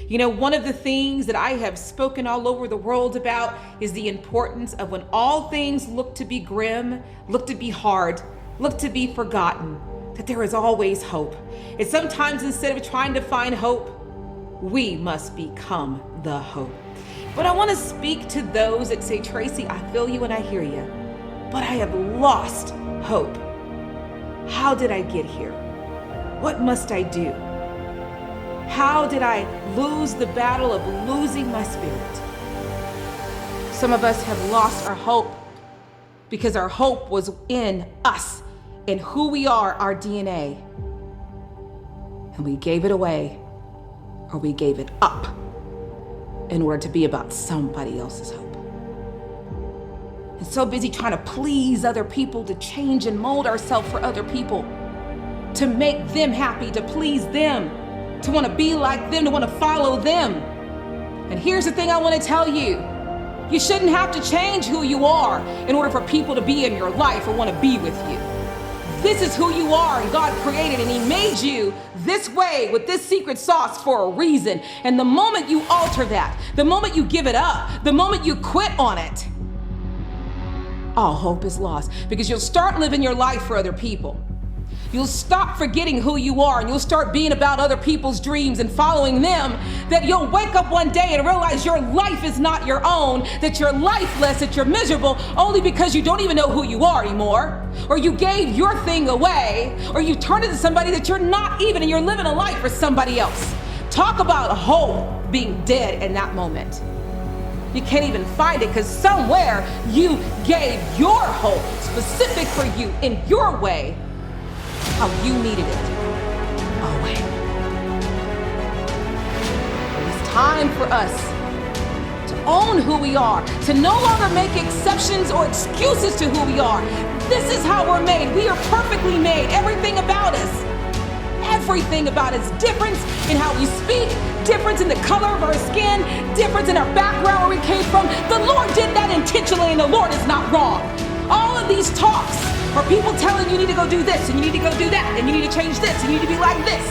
You know, one of the things that I have spoken all over the world about is the importance of when all things look to be grim, look to be hard, look to be forgotten, that there is always hope. And sometimes instead of trying to find hope, we must become the hope. But I want to speak to those that say, Tracy, I feel you and I hear you, but I have lost hope. How did I get here? What must I do? How did I lose the battle of losing my spirit? Some of us have lost our hope because our hope was in us, in who we are, our DNA. And we gave it away, or we gave it up in order to be about somebody else's hope. And so busy trying to please other people, to change and mold ourselves for other people, to make them happy, to please them, to want to be like them, to want to follow them. And here's the thing I want to tell you. You shouldn't have to change who you are in order for people to be in your life or want to be with you. This is who you are, and God created, and He made you this way with this secret sauce for a reason. And the moment you alter that, the moment you give it up, the moment you quit on it, all hope is lost, because you'll start living your life for other people. You'll stop forgetting who you are, and you'll start being about other people's dreams and following them, that you'll wake up one day and realize your life is not your own, that you're lifeless, that you're miserable only because you don't even know who you are anymore, or you gave your thing away, or you turned into somebody that you're not even, and you're living a life for somebody else. Talk about hope being dead in that moment. You can't even find it because somewhere you gave your hope specific for you in your way, how you needed it, away. It's time for us to own who we are, to no longer make exceptions or excuses to who we are. This is how we're made. We are perfectly made. Everything about us difference in how we speak, difference in the color of our skin, difference in our background, where we came from. The Lord did that intentionally, and the Lord is not wrong. All of these talks are people telling you need to go do this, and you need to go do that, and you need to change this, and you need to be like this.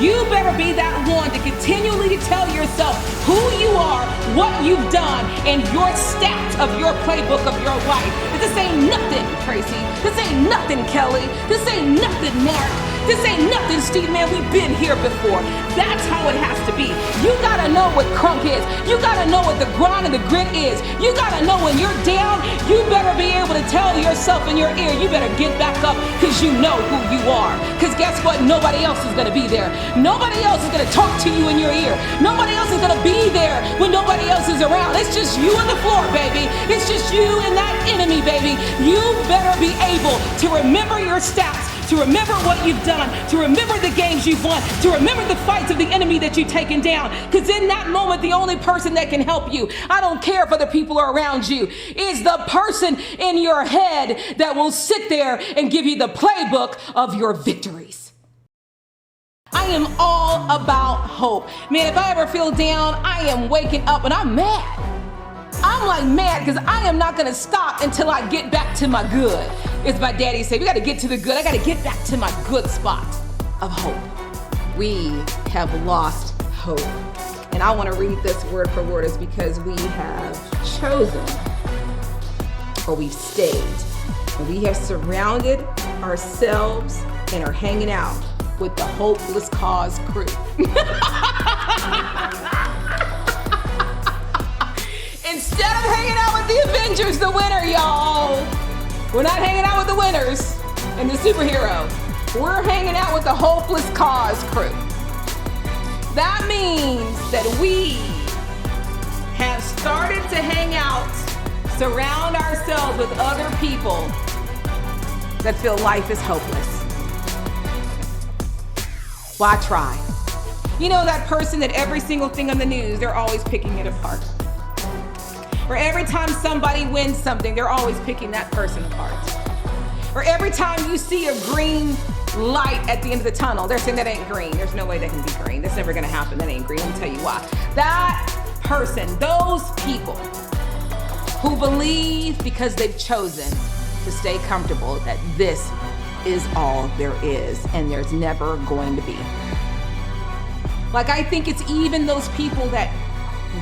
You better be that one to continually to tell yourself who you are, what you've done, and your stats of your playbook of your life. This ain't nothing, Tracy. This ain't nothing, Kelly. This ain't nothing, Mark. This ain't nothing, Steve, man, we've been here before. That's how it has to be. You gotta know what crunk is. You gotta know what the grind and the grit is. You gotta know when you're down, you better be able to tell yourself in your ear, you better get back up, because you know who you are. Because guess what? Nobody else is gonna be there. Nobody else is gonna talk to you in your ear. Nobody else is gonna be there when nobody else is around. It's just you on the floor, baby. It's just you and that enemy, baby. You better be able to remember your stats, to remember what you've done, to remember the games you've won, to remember the fights of the enemy that you've taken down. Because in that moment, the only person that can help you, I don't care if other people are around you, is the person in your head that will sit there and give you the playbook of your victories. I am all about hope. Man, if I ever feel down, I am waking up and I'm mad. I'm like mad because I am not going to stop until I get back to my good. As my daddy said, we got to get to the good. I got to get back to my good spot of hope. We have lost hope. And I want to read this word for word, is because we have chosen, or we've stayed, and we have surrounded ourselves and are hanging out with the hopeless cause crew. Instead of hanging out with the Avengers, the winner, y'all. We're not hanging out with the winners and the superhero. We're hanging out with the hopeless cause crew. That means that we have started to hang out, surround ourselves with other people that feel life is hopeless. Why try? You know that person that every single thing on the news, they're always picking it apart. Or every time somebody wins something, they're always picking that person apart. Or every time you see a green light at the end of the tunnel, they're saying that ain't green. There's no way that can be green. That's never gonna happen. That ain't green. Let me tell you why. That person, those people who believe because they've chosen to stay comfortable that this is all there is and there's never going to be. Like, I think it's even those people that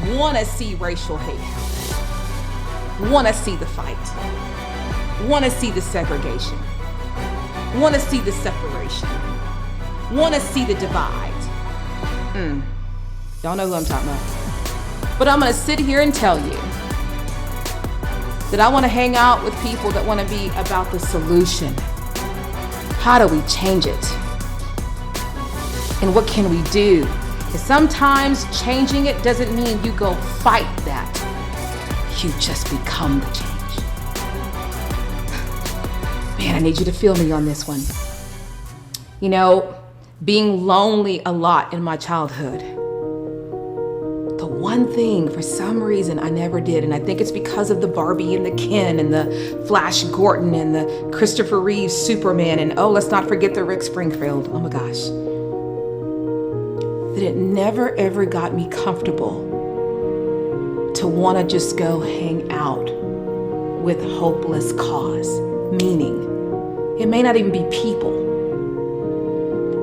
want to see racial hate happen, want to see the fight, want to see the segregation, want to see the separation, want to see the divide. Y'all know who I'm talking about. But I'm going to sit here and tell you that I want to hang out with people that want to be about the solution. How do we change it? And what can we do? And sometimes changing it doesn't mean you go fight that. You just become the change. Man, I need you to feel me on this one. You know, being lonely a lot in my childhood. The one thing, for some reason, I never did, and I think it's because of the Barbie and the Ken and the Flash Gordon and the Christopher Reeve Superman, and let's not forget the Rick Springfield. Oh my gosh. That it never ever got me comfortable to want to just go hang out with hopeless cause. Meaning, it may not even be people,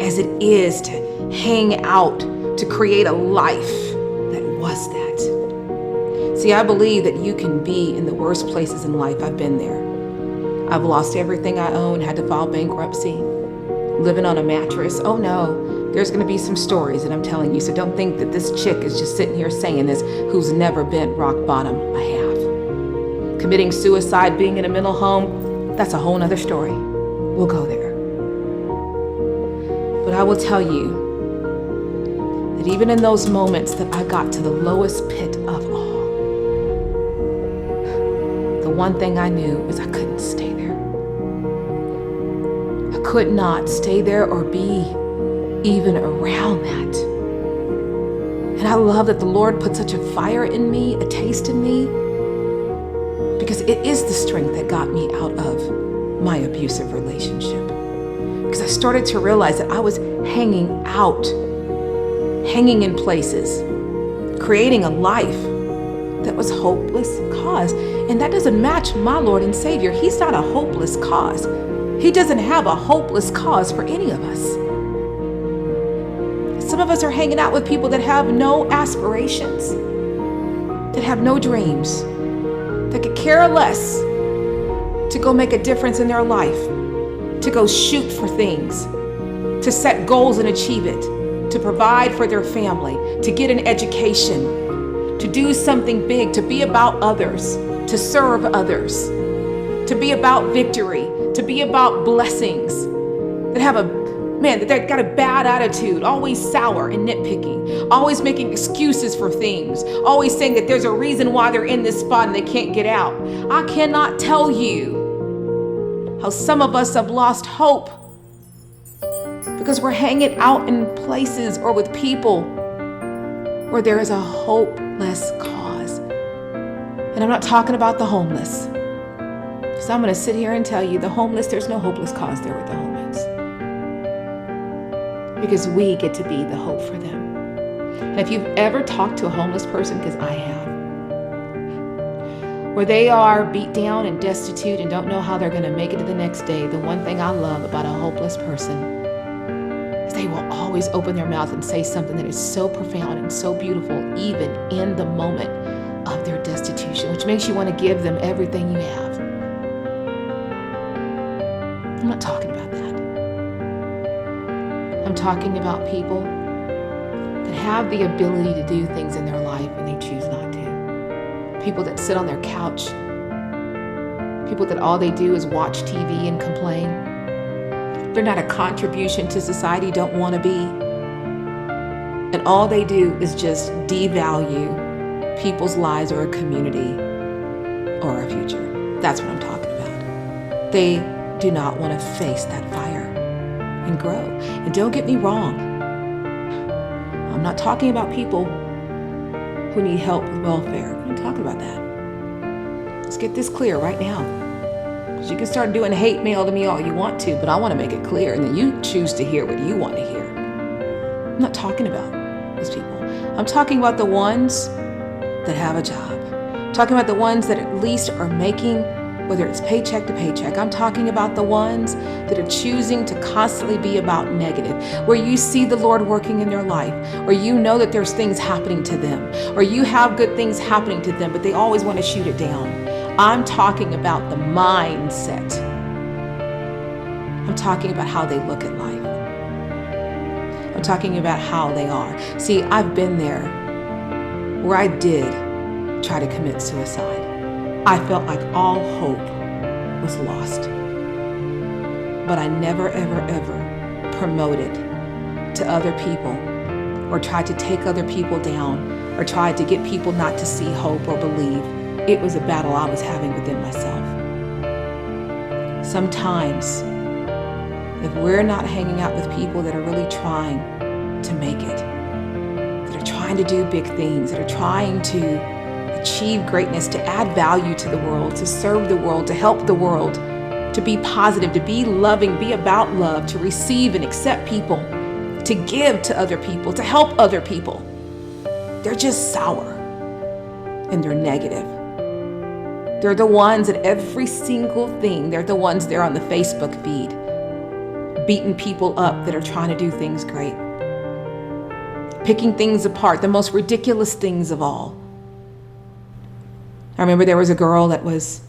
as it is to hang out to create a life that was that. See, I believe that you can be in the worst places in life. I've been there. I've lost everything I own, had to file bankruptcy, living on a mattress. Oh no, there's going to be some stories that I'm telling you. So don't think that this chick is just sitting here saying this who's never been rock bottom. I have. Committing suicide, being in a mental home, that's a whole nother story. We'll go there. But I will tell you that even in those moments that I got to the lowest pit of all, the one thing I knew is I couldn't stay there. I could not stay there or be even around that. And I love that the Lord put such a fire in me, a taste in me, because it is the strength that got me out of my abusive relationship. Because I started to realize that I was hanging out, hanging in places, creating a life that was hopeless cause. And that doesn't match my Lord and Savior. He's not a hopeless cause. He doesn't have a hopeless cause for any of us. Some of us are hanging out with people that have no aspirations, that have no dreams, that could care less to go make a difference in their life, to go shoot for things, to set goals and achieve it, to provide for their family, to get an education, to do something big, to be about others, to serve others, to be about victory, to be about blessings, that have that they've got a bad attitude, always sour and nitpicking, always making excuses for things, always saying that there's a reason why they're in this spot and they can't get out. I cannot tell you how some of us have lost hope because we're hanging out in places or with people where there is a hopeless cause. And I'm not talking about the homeless. So I'm going to sit here and tell you the homeless, there's no hopeless cause there with the homeless. Because we get to be the hope for them. And if you've ever talked to a homeless person, because I have, where they are beat down and destitute and don't know how they're going to make it to the next day, the one thing I love about a hopeless person is they will always open their mouth and say something that is so profound and so beautiful, even in the moment of their destitution, which makes you want to give them everything you have. I'm not talking about that. I'm talking about people that have the ability to do things in their life and they choose not to. People that sit on their couch. People that all they do is watch TV and complain. They're not a contribution to society, don't want to be. And all they do is just devalue people's lives or a community or a future. That's what I'm talking about. They do not want to face that fire and grow. And don't get me wrong, I'm not talking about people who need help with welfare. I'm not talking about that. Let's get this clear right now. Because you can start doing hate mail to me all you want to, but I want to make it clear, and then you choose to hear what you want to hear. I'm not talking about those people. I'm talking about the ones that have a job. I'm talking about the ones that at least are making whether it's paycheck to paycheck. I'm talking about the ones that are choosing to constantly be about negative, where you see the Lord working in their life, or you know that there's things happening to them, or you have good things happening to them, but they always want to shoot it down. I'm talking about the mindset. I'm talking about how they look at life. I'm talking about how they are. See, I've been there where I did try to commit suicide. I felt like all hope was lost. But I never, ever, ever promoted to other people or tried to take other people down or tried to get people not to see hope or believe. It was a battle I was having within myself. Sometimes, if we're not hanging out with people that are really trying to make it, that are trying to do big things, that are trying to achieve greatness, to add value to the world, to serve the world, to help the world, to be positive, to be loving, be about love, to receive and accept people, to give to other people, to help other people, they're just sour and they're negative. They're the ones that every single thing, they're the ones there on the Facebook feed, beating people up that are trying to do things great, picking things apart, the most ridiculous things of all. I remember there was a girl that was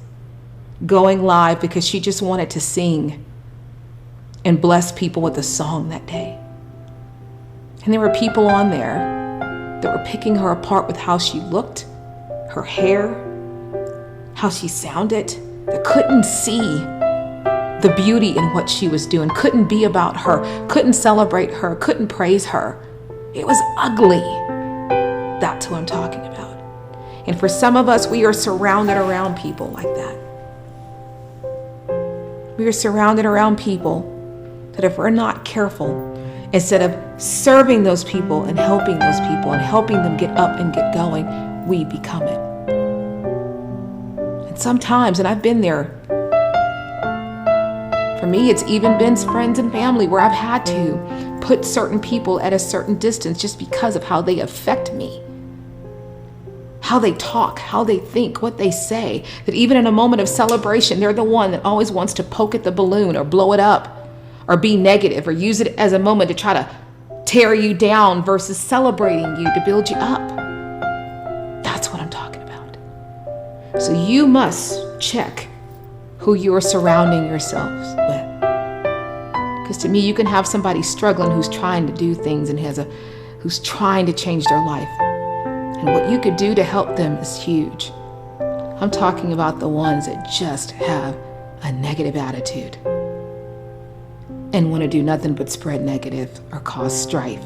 going live because she just wanted to sing and bless people with a song that day. And there were people on there that were picking her apart with how she looked, her hair, how she sounded, that couldn't see the beauty in what she was doing, couldn't be about her, couldn't celebrate her, couldn't praise her. It was ugly. That's who I'm talking about. And for some of us, we are surrounded around people like that. We are surrounded around people that if we're not careful, instead of serving those people and helping those people and helping them get up and get going, we become it. And sometimes, and I've been there, for me, it's even been friends and family where I've had to put certain people at a certain distance just because of how they affect me. How they talk, how they think, what they say, that even in a moment of celebration, they're the one that always wants to poke at the balloon or blow it up or be negative or use it as a moment to try to tear you down versus celebrating you to build you up. That's what I'm talking about. So you must check who you are surrounding yourselves with. Because to me, you can have somebody struggling who's trying to do things and who's trying to change their life. And what you could do to help them is huge. I'm talking about the ones that just have a negative attitude and want to do nothing but spread negative or cause strife,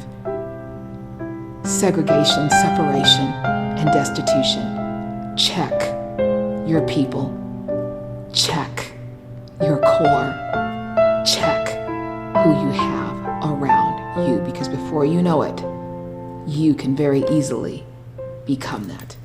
segregation, separation, and destitution. Check your people. Check your core. Check who you have around you, because before you know it, you can very easily become that.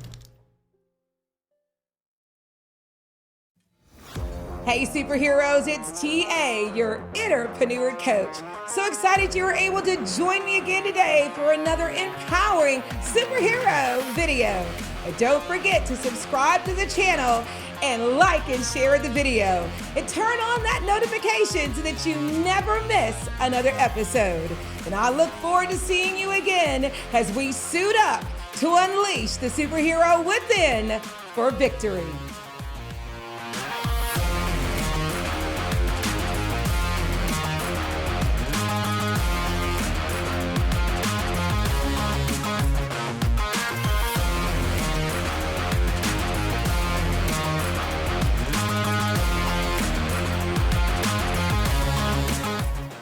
Hey superheroes, it's TA, your Interpreneur Coach. So excited you were able to join me again today for another empowering superhero video. And don't forget to subscribe to the channel and like and share the video. And turn on that notification so that you never miss another episode. And I look forward to seeing you again as we suit up to unleash the superhero within for victory.